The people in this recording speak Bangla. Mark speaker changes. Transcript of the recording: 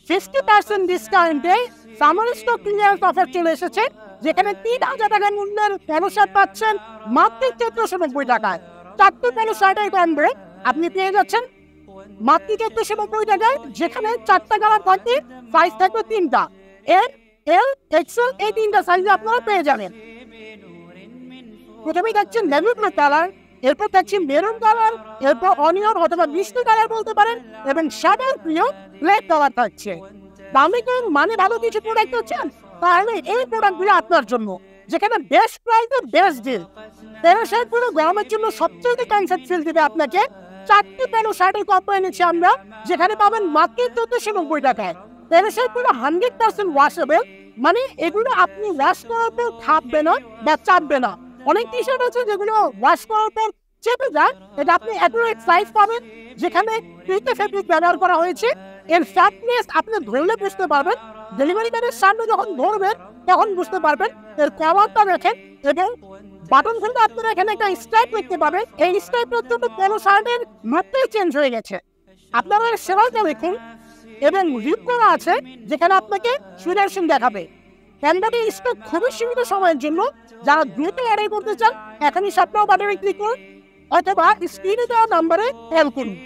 Speaker 1: 50% ডিসকাউন্টে সামার স্টক ক্লিয়ারেন্স অফার চলে এসেছে, যেখানে 3000 টাকার মূল্যের প্যান্ট শার্ট পাচ্ছেন মাত্র 1490 টাকায়। 4টি প্যান্ট শার্টের কম্বো আপনি পেয়ে যাচ্ছেন মাত্র 1490 টাকায়, যেখানে 4টা কালার থাকবে, সাইজ থাকবে 3টা, এল, এক্সেল, এই 3টা সাইজে আপনারা পেয়ে যাবেন। প্রথমেই থাকছে নেভি ব্লু কালার, এরপর থাকছে মেরুন কালার, এরপর অনিয়ন অথবা মিষ্টি কালার বলতে পারেন, এবং সাদার প্রিয় ব্ল্যাক কালার থাকছে। দামি কম মানে ভালো কিছু প্রোডাক্ট হচ্ছেন, তাহলে এই প্রোডাক্টগুলো আপনার জন্য, যেখানে বেস্ট প্রাইসে বেস্ট ডিল। প্যান্ট শার্টগুলো গরমের জন্য সবচেয়ে কনসেপ্ট ফিল দিবে আপনাকে। 4টি প্যান্ট শার্টের কম্বো এনেছি আমরা, যেখানে পাবেন মাত্র 1490 টাকায়। প্যান্ট শার্টগুলো 100% ওয়াশেবল, মানে এগুলো আপনি ওয়াশ করার পর থাকবে না বা চাপবে না। অনেক টি শার্ট আছে যেগুলো ওয়াশ করার পর চেপে যায়, এটা আপনি অ্যাকুরেট সাইজ পাবেন, যেখানে প্রিন্টে ফেব্রিক ব্যবহার করা হয়েছে। এর ফ্যাটনেস আপনি ধরলে বুঝতে পারবেন, ডেলিভারি ম্যানের সামনে যখন ধরবেন তখন বুঝতে পারবেন। এর কালারটা দেখেন, এবং বাটন খুলতে আপনারা এখানে একটা স্ট্রাইপ দেখতে পাবেন। এই স্ট্রাইপের জন্য কোনো শার্টের মাত্রাই চেঞ্জ হয়ে গেছে। আপনারা সেলাইটা দেখুন, এবং রিপ করা আছে, যেখানে আপনাকে সুদর্শন দেখাবে। প্যান্টটি স্টক খুবই সীমিত সময়ের জন্য, যারা দ্রুত অর্ডার করতে চান এখনই 7 বাটনে ক্লিক করুন, অথবা স্ক্রিনে দেওয়া নাম্বারে কল করুন।